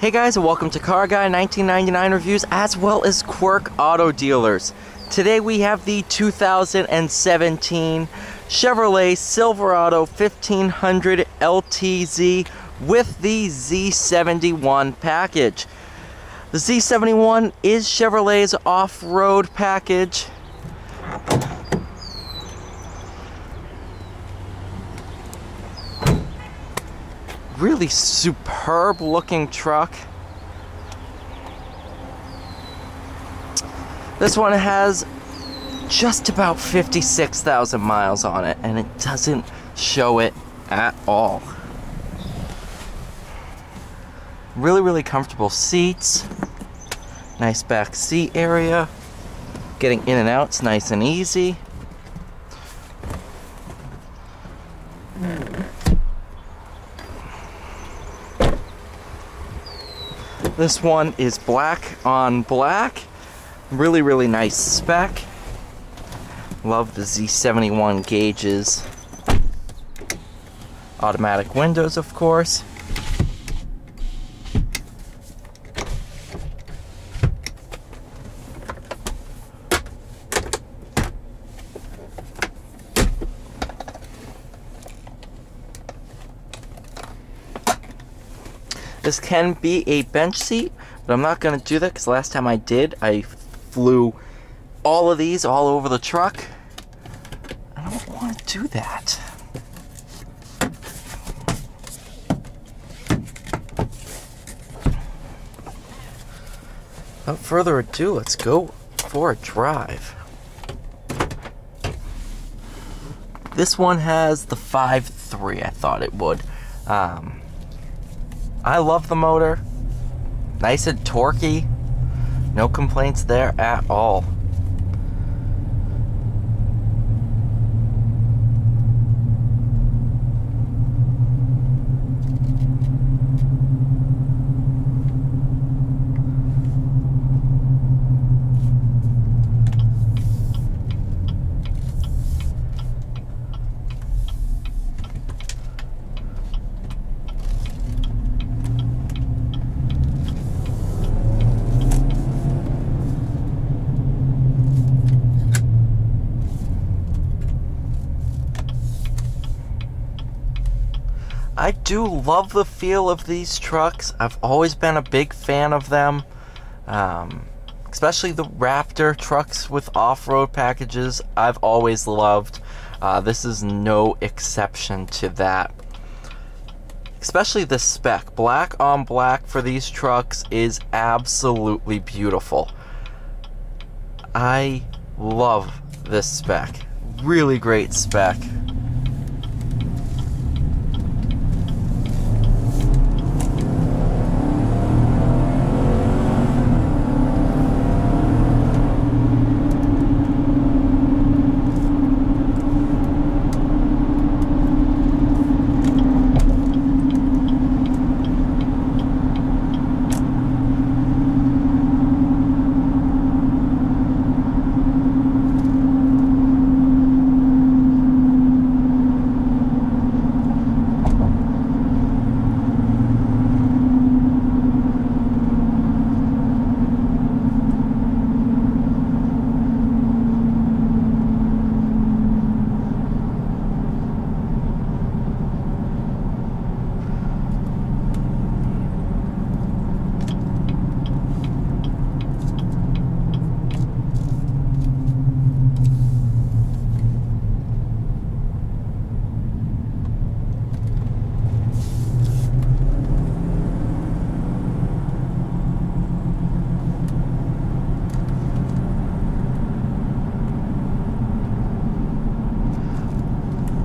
Hey guys, and welcome to Car Guy 1999 Reviews as well as Quirk Auto Dealers. Today we have the 2017 Chevrolet Silverado 1500 LTZ with the Z71 package. The Z71 is Chevrolet's off-road package. Really superb looking truck. This one has just about 56,000 miles on it, and it doesn't show it at all. Really comfortable seats. Nice back seat area. Getting in and out's nice and easy. This one is black on black. Really nice spec. Love the Z71 gauges. Automatic windows, of course. This can be a bench seat, but I'm not going to do that because last time I did, I flew all of these all over the truck. I don't want to do that. Without further ado, let's go for a drive. This one has the 5.3, I thought it would. I love the motor. Nice and torquey. No complaints there at all. I do love the feel of these trucks. I've always been a big fan of them, especially the Raptor trucks with off-road packages. I've always loved. This is no exception to that. Especially the spec. Black on black for these trucks is absolutely beautiful. I love this spec. Really great spec.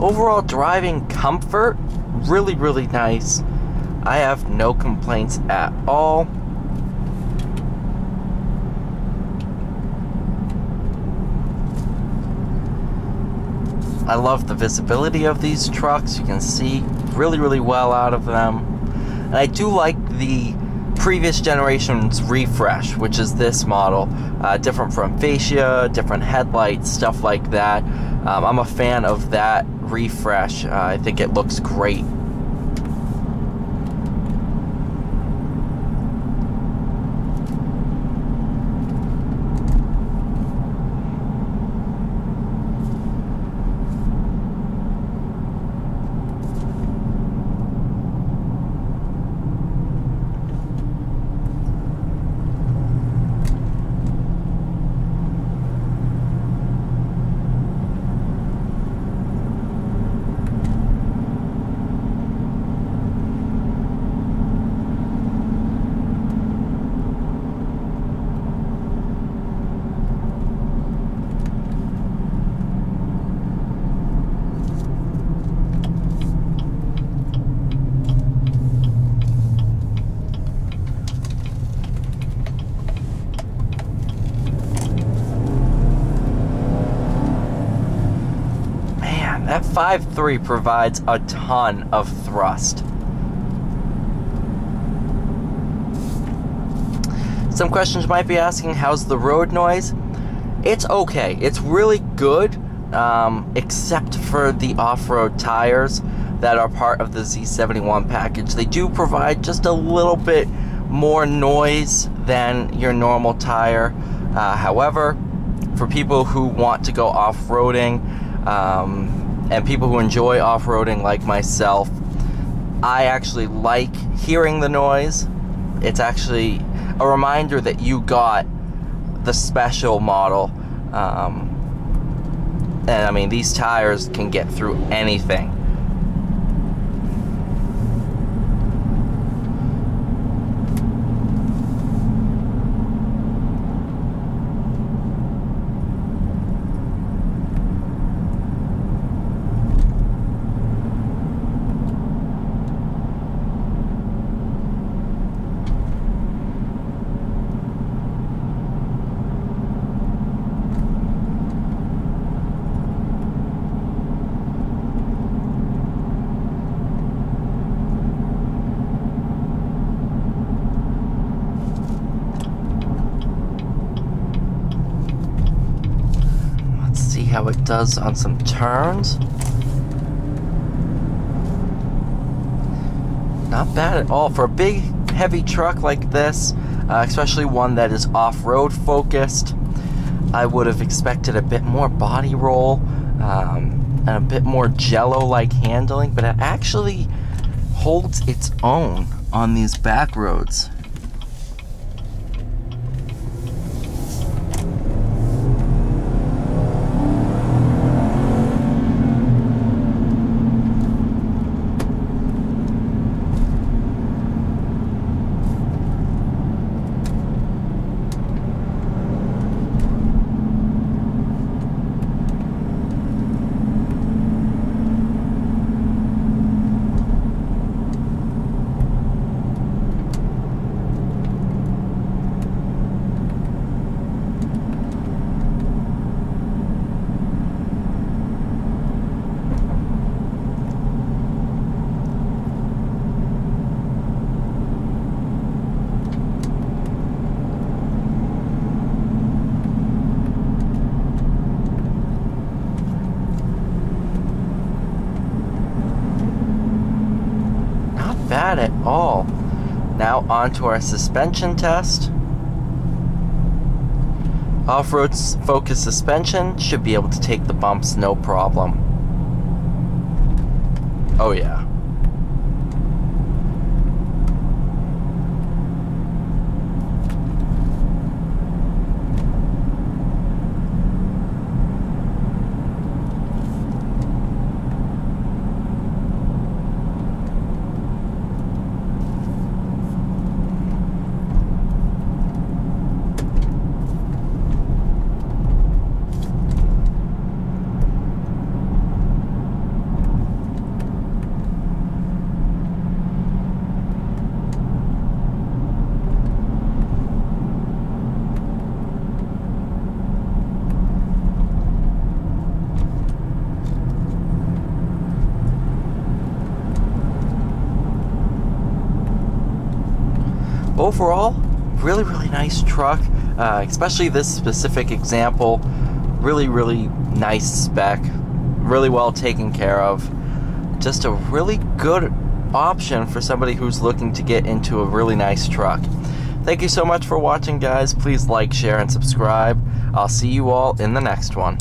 Overall driving comfort, really nice. I have no complaints at all. I love the visibility of these trucks. You can see really well out of them. And I do like the previous generation's refresh, which is this model. Different from fascia, different headlights, stuff like that. I'm a fan of that refresh. I think it looks great. 5.3 provides a ton of thrust. Some questions you might be asking, how's the road noise? It's okay. It's really good, except for the off-road tires that are part of the Z71 package. They do provide just a little bit more noise than your normal tire. However, for people who want to go off-roading, and people who enjoy off-roading like myself, I actually like hearing the noise. It's actually a reminder that you got the special model. And I mean, these tires can get through anything. How it does on some turns. Not bad at all for a big heavy truck like this, especially one that is off-road focused. I would have expected a bit more body roll and a bit more jello-like handling, but it actually holds its own on these back roads. Bad at all. Now on to our suspension test. Off-road focused suspension should be able to take the bumps no problem. Oh yeah. Overall, really nice truck, especially this specific example. Really nice spec, really well taken care of. Just a really good option for somebody who's looking to get into a really nice truck. Thank you so much for watching, guys. Please like, share, and subscribe. I'll see you all in the next one.